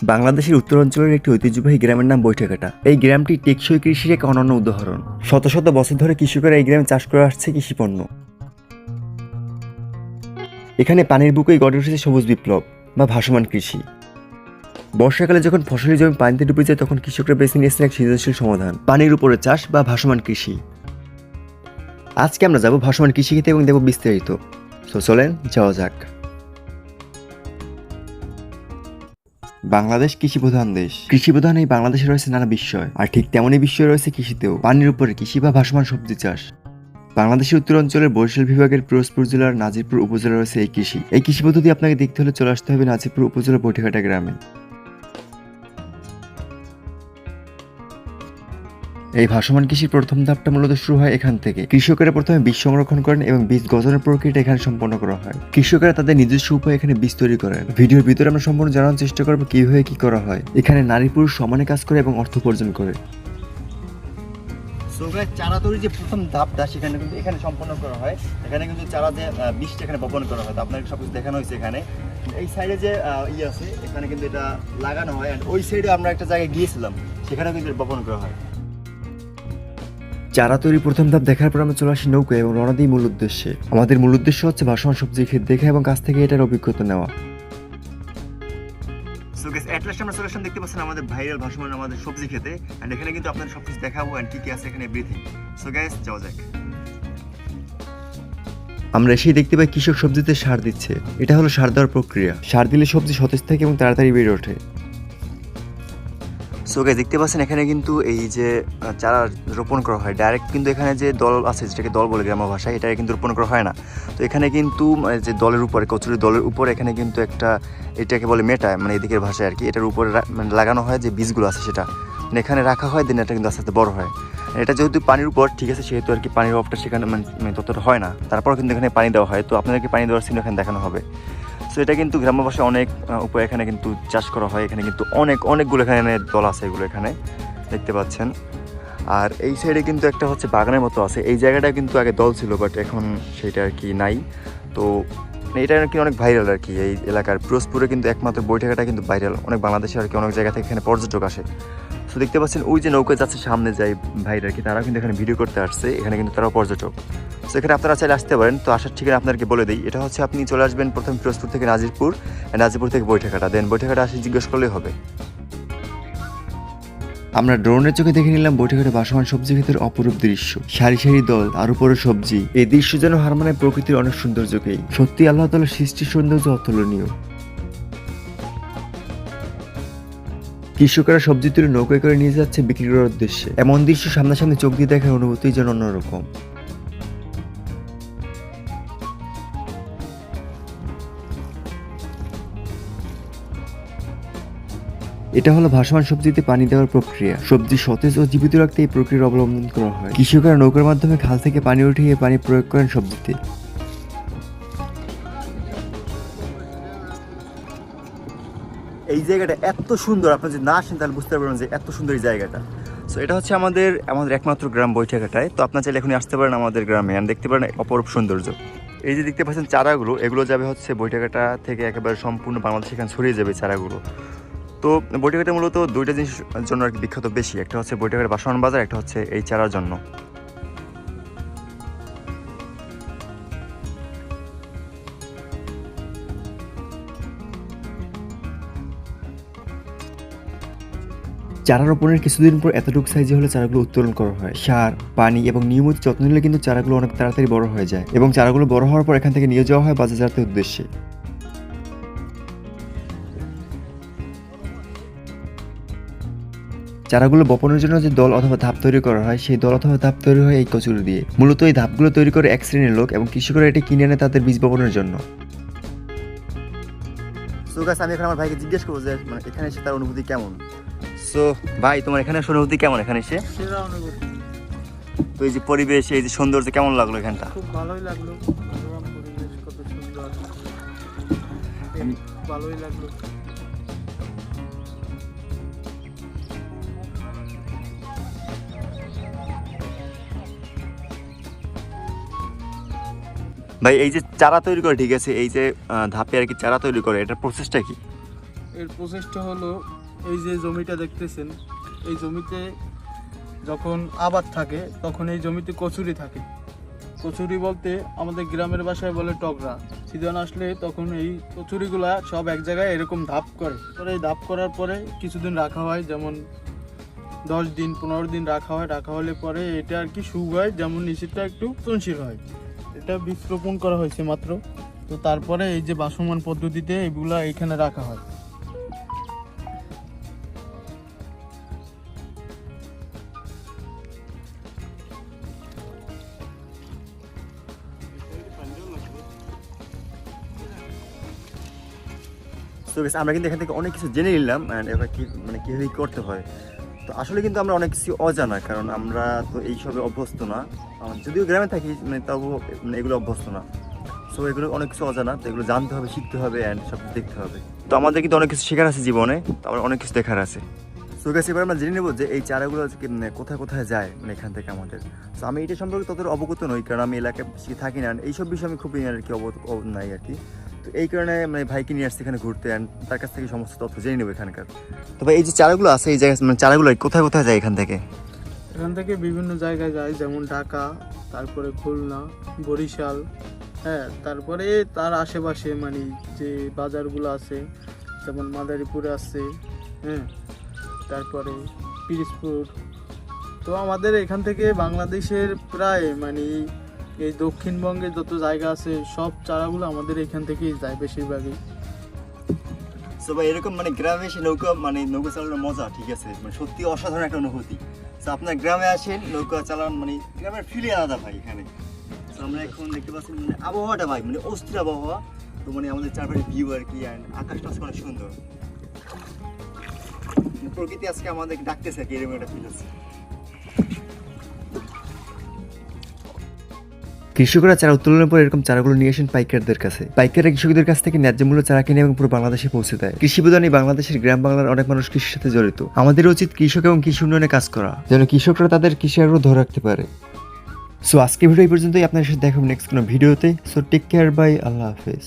বাংলাদেশের উত্তরাঞ্চলের একটি ঐতিহ্যবাহী গ্রামের নাম বৈঠাকাটা। এই গ্রামটি টেকসই কৃষির এক অনন্য উদাহরণ। শত শত বছর ধরে কৃষকেরা এই গ্রামে চাষ করে আসছে কৃষিপণ্য। এখানে পানির বুকেই গড়ে উঠেছে সবুজ বিপ্লব বা ভাসমান কৃষি। বর্ষাকালে যখন ফসলি জমি পানিতে ডুবে যায় তখন কৃষকরা বেছে নিয়েছেন এক সৃজনশীল সমাধান, পানির উপরে চাষ বা ভাসমান কৃষি। আজকে আমরা যাব ভাসমান কৃষিক্ষেত্রে এবং দেখব বিস্তারিত। তো চলেন যাওয়া যাক। বাংলাদেশ কৃষি প্রধান দেশ। কৃষি প্রধান এই বাংলাদেশে রয়েছে নানা বিস্ময়, আর ঠিক তেমনই বিস্ময় রয়েছে কৃষিতেও। পানির উপরে কৃষি বা ভাসমান সবজি চাষ। বাংলাদেশের উত্তরাঞ্চলের বরিশাল বিভাগের পিরোজপুর জেলার নাজিরপুর উপজেলা রয়েছে এই কৃষি। এই কৃষি পদ্ধতি আপনাকে দেখতে হলে চলে আসতে হবে নাজিরপুর উপজেলার বৈঠাকাটা গ্রামে। এই ভাসমান কৃষির প্রথম ধাপটা মূলত শুরু হয় এখান থেকে। কৃষকেরা প্রথমে বীজ সংরক্ষণ করেন এবং বীজ গজানোর প্রক্রিয়াটা এখানে সম্পন্ন করা হয়। কৃষকেরা তাদের নিজস্ব উপায়ে এখানে বীজ তৈরি করেন। ভিডিওর ভিতরে আমরা সম্পূর্ণ জানার চেষ্টা করবো কিভাবে কি করা হয়। এখানে নারী পুরুষ সমানে কাজ করে এবং অর্থ উপার্জন করে। চারা তৈরির যে প্রথম ধাপটা সেখানে কিন্তু এখানে সম্পন্ন করা হয়। এখানে কিন্তু চারা যে বীজটা এখানে বপন করা হয়, আপনাকে সবকিছু দেখানো হয়েছে। এখানে এই সাইডে যে আছে এখানে কিন্তু এটা লাগানো হয়, আর ওই সাইডে আমরা একটা জায়গায় গিয়েছিলাম, সেখানেও কিন্তু বপন করা হয়। চারা তৈরি প্রথম ধাপ দেখার পর আমরা চলে আসি নৌকা এবং রওনা দিই মূল উদ্দেশ্যে। আমাদের মূল উদ্দেশ্য হচ্ছে ভাসমান সবজি ক্ষেত দেখা এবং কাছ থেকে এটার অভিজ্ঞতা নেওয়া। সো গাইস, এট লাস্ট আমরা সলিউশন দেখতে পাচ্ছেন আমাদের ভাইরাল ভাসমান আমাদের সবজি খেতে, এন্ড এখানে কিন্তু আপনাদের সবকিছু দেখাবো এন্ড কি কি আছে এখানে এভরিথিং। সো গাইস, যাওয়া যাক। আমরা এসেই দেখতে পাই কৃষক সবজিতে সার দিচ্ছে। এটা হলো সার দেওয়ার প্রক্রিয়া। সার দিলে সবজি সতেজ থাকে এবং তাড়াতাড়ি বেড়ে ওঠে। সো গাইস, দেখতে পাচ্ছেন এখানে কিন্তু এই যে চারা রোপণ করা হয় ডাইরেক্ট, কিন্তু এখানে যে দল আছে যেটাকে দল বলে গ্রাম্য ভাষায়, এটা কিন্তু রোপণ করা হয় না। তো এখানে কিন্তু যে দলের উপরে কচুরির দলের উপরে এখানে কিন্তু একটা, এটাকে বলে মেটা, মানে এদিকের ভাষায় আর কি, এটার উপরে মানে লাগানো হয় যে বীজগুলো আছে সেটা এখানে রাখা হয়, দেন এটা কিন্তু আস্তে আস্তে বড় হয়। এটা যেহেতু পানির উপর, ঠিক আছে, সেহেতু আর কি পানির অভাবটা সেখানে মানে ততটা হয় না। তারপর কিন্তু এখানে পানি দেওয়া হয়। তো আপনাদেরকে পানি দেওয়ার সিন এখানে দেখানো হবে। সো এটা কিন্তু গ্রাম্য ভাষায় অনেক উপায় এখানে কিন্তু চাষ করা হয়। এখানে কিন্তু অনেকগুলো এখানে দল আছে, এগুলো এখানে দেখতে পাচ্ছেন। আর এই সাইডে কিন্তু একটা হচ্ছে বাগানের মতো আছে। এই জায়গাটা কিন্তু আগে দল ছিল, বাট এখন সেটা আর কি নাই। তো এটা আর কি অনেক ভাইরাল আর কি এই এলাকার। পিরোজপুরে কিন্তু একমাত্র বৈঠাকাটা কিন্তু ভাইরাল। অনেক বাংলাদেশে আর কি অনেক জায়গা থেকে এখানে পর্যটক আসে। সো দেখতে পাচ্ছেন ওই যে নৌকা যাচ্ছে সামনে যায় ভাইরা আর কি, তারাও কিন্তু এখানে ভিডিও করতে আসছে। এখানে কিন্তু তারাও পর্যটক। সো এখানে আপনারা চাইলে আসতে পারেন। তো আসার ঠিকানা আপনাদেরকে বলে দিই। এটা হচ্ছে আপনি চলে আসবেন প্রথম পিরোজপুর থেকে নাজিরপুর, নাজিরপুর থেকে বৈঠাকাটা, দেন বৈঠাকাটা আসে জিজ্ঞেস করলেই হবে। আমরা ড্রোনের চোখে দেখে নিলাম বৈঠাকাটা ভাসমান সবজি ক্ষেতের অপরূপ দৃশ্য। সারি সারি দল আর উপরে সবজি। এই দৃশ্য যেন হার মানায় প্রকৃতির অনেক সৌন্দর্যকেই। সত্যি আল্লাহ তাআলার সৃষ্টির সৌন্দর্য অতুলনীয়। কৃষকেরা সবজি তুলে নৌকায় করে নিয়ে যাচ্ছে বিক্রি করার উদ্দেশ্যে। এমন দৃশ্য সামনাসামনি চোখ দিয়ে দেখার অনুভূতি যেন অন্যরকম। এটা হলো ভাসমান সবজিতে পানি দেওয়ার প্রক্রিয়া। সবজি সতেজ ও জীবিত রাখতে এই প্রক্রিয়া অবলম্বন করা হয়। কৃষকরা নৌকার মাধ্যমে খাল থেকে পানি উঠিয়ে পানি প্রয়োগ করেন সবজিতে। এই জায়গাটা এত সুন্দর, আপনি যদি না আসেন তাহলে বুঝতে পারবেন যে এত সুন্দর এই জায়গাটা। সো এটা হচ্ছে আমাদের একমাত্র গ্রাম বৈঠাকাটায়। তো আপনার চাইলে এখনই আসতে পারেন আমাদের গ্রামে, আর দেখতে পারেন অপরূপ সৌন্দর্য। এই যে দেখতে পাচ্ছেন চারাগুলো, এগুলো যাবে হচ্ছে বৈঠাকাটা থেকে একেবারে সম্পূর্ণ বাংলাদেশ এখানে ছড়িয়ে যাবে চারাগুলো। তো বৈঠাকাটা মূলত দুইটা জিনিসের জন্য আর কি বিখ্যাত বেশি। একটা হচ্ছে বৈঠাকাটা ভাসমান বাজার, একটা হচ্ছে এই চারার জন্য। চারা রোপণের কিছুদিন পর এতটুকু সাইজে হলে চারাগুলো উত্তোলন করা হয়। সার, পানি এবং নিয়মিত যত্ন নিলে কিন্তু চারাগুলো অনেক তাড়াতাড়ি বড় হয়ে যায়, এবং চারাগুলো বড় হওয়ার পর এখান থেকে নিয়ে যাওয়া হয় বাজারজাতের উদ্দেশ্যে। চারাগুলো বপনের জন্য যে দল অথবা ধাপ তৈরি করা হয়, সেই দল অথবা ধাপ তৈরি হয় এই কচুরি দিয়ে। মূলত এই ধাপগুলো তৈরি করে এক শ্রেণীর লোক, এবং কৃষকরা এটি কিনে আনে তাদের বীজ বপনের জন্য। সো গাইস, আমি এখন আমার ভাইকে জিজ্ঞেস করবো যে মানে এখানে এসে তার অনুভূতি কেমন। সো ভাই, তোমার এখানে অনুভূতি কেমন এখানে এসে? সেরা অনুভূতি। তো এই যে পরিবেশ, এই যে সৌন্দর্য কেমন লাগলো এখানটা? খুব ভালোই লাগলো। মনোরম পরিবেশ, কত সুন্দর, ভালোই লাগলো। ভাই, এই যে চারা তৈরি করে, ঠিক আছে, এই যে ধাপে আর কি চারা তৈরি করে, এটার প্রসেসটা কি? এর প্রসেসটা হলো, এই যে জমিটা দেখতেছেন, এই জমিতে যখন আবাদ থাকে তখন এই জমিতে কচুরি থাকে। কচুরি বলতে আমাদের গ্রামের ভাষায় বলে টগরা। সিজন আসলে তখন এই কচুরিগুলা সব এক জায়গায় এরকম ধাপ করে। পরে এই ধাপ করার পরে কিছুদিন রাখা হয়, যেমন 10 দিন 15 দিন রাখা হয়। রাখা হলে পরে এটা আর কি শুকায়, যেমন নিচেরটা একটু চঞ্চিল হয়। এটা বীজ রোপণ করা হয়েছে মাত্র। তো তারপরে এই যে বাসমান পদ্ধতিতে এগুলা এখানে রাখা হয়। তো guys, আমরা কিন্তু এখান থেকে অনেক কিছু জেনে নিলাম অ্যান্ড এবার কি মানে কীভাবে কী করতে হয়। তো আসলে কিন্তু আমরা অনেক কিছু অজানা, কারণ আমরা তো এইসবে অভ্যস্ত না। যদিও গ্রামে থাকি মানে তবুও মানে এগুলো অভ্যস্ত না। সো এগুলো অনেক কিছু অজানা, তো এগুলো জানতে হবে, শিখতে হবে অ্যান্ড সব দেখতে হবে। তো আমাদের কিন্তু অনেক কিছু শেখার আছে জীবনে, তো আমার অনেক কিছু দেখার আছে। সো গাইস, এবার আমরা জেনে নেবো যে এই চারাগুলো আজকে কোথায় কোথায় যায় মানে এখান থেকে আমাদের। তো আমি এটা সম্পর্কে ততটা অবগত নই, কারণ আমি এলাকায় বেশি থাকি না, এইসব বিষয়ে আমি খুবই আর কি অবগত নাই আর কি। তো এই কারণে মানে ভাইকে নিয়ে আসছি এখানে ঘুরতে, অ্যান্ড তার কাছ থেকে সমস্ত তথ্য জেনে নেবো এখানকার। তো ভাই, এই যে চারাগুলো আছে এই জায়গায় মানে চারাগুলো কোথায় কোথায় যায় এখান থেকে? এখান থেকে বিভিন্ন জায়গায় যায়, যেমন ঢাকা, তারপরে খুলনা, বরিশাল, হ্যাঁ, তারপরে তার আশেপাশে মানে যে বাজারগুলো আছে, যেমন মাদারীপুরে আছে, হ্যাঁ, তারপরে পিরোজপুর। তো আমাদের এখান থেকে বাংলাদেশের প্রায় মানে এই দক্ষিণবঙ্গে যত জায়গা আছে সব চারাগুলো আমাদের এখান থেকেই যায় বেশিরভাগই। সো ভাই, এরকম মানে গ্রামে এসে নৌকা চালানোর মজা, ঠিক আছে, মানে সত্যি অসাধারণ একটা অনুভূতি। তো আপনার গ্রামে আসেন, নৌকা চালান, মানে গ্রামের ফিলই আলাদা ভাই এখানে। তো আমরা এখন দেখতে পাচ্ছি মানে আবহাওয়াটা ভাই মানে অস্থির আবহাওয়া। তো মানে আমাদের চারপাশে ভিউ আর কি, অ্যান্ড আকাশটা আজকে অনেক সুন্দর। প্রকৃতি আজকে আমাদের ডাকতেছে আর কি, এরকম একটা ফিল আছে। কৃষকরা চারা উত্তোলনের পর এরকম চারাগুলো নিয়ে আসেন পাইকারদের কাছে। পাইকাররা কৃষকদের কাছ থেকে ন্যায্য মূল্য চারা কিনে এবং পুরো বাংলাদেশে পৌঁছে দেয়। কৃষি প্রধান এই বাংলাদেশের গ্রাম বাংলার অনেক মানুষ কৃষির সাথে জড়িত। আমাদের উচিত কৃষক এবং কৃষি উন্নয়নে কাজ করা, যেন কৃষকরা তাদের কৃষি আগ্রহ ধরে রাখতে পারে। সো আজকে ভিডিও এই পর্যন্তই। আপনার সাথে দেখাবো নেক্সট কোনো ভিডিওতে। সো টেক কেয়ার, বাই, আল্লাহ হাফেজ।